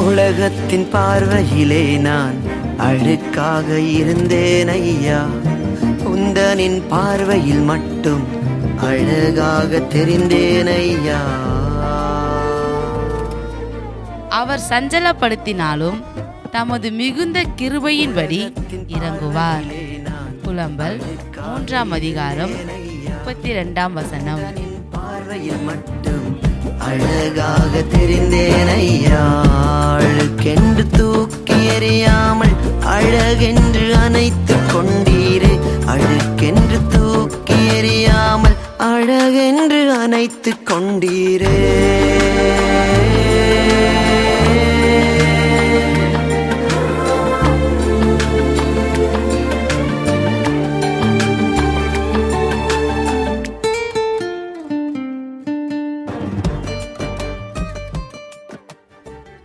உலகத்தின் பார்வையிலே நான் அழுக்காக இருந்தேன் ஐயா, உந்தனின் பார்வையில் மட்டும் அழகாக தெரிந்தேன் ஐயா. அவர் சஞ்சலப்படுத்தினாலும் தமது மிகுந்த கிருபையின்படி இறங்குவார். புலம்பல் 3ஆம் அதிகாரம் 32ஆம் வசனம். பார்வையில் மட்டும் அழகாக தெரிந்தேன் ஐயா, அழுக்கென்று தூக்கி எறியாமல் அழகென்று அணைத்து கொண்டீரே, அழுக்கென்று தூக்கி எறியாமல் அழகென்று அணைத்து கொண்டீரே.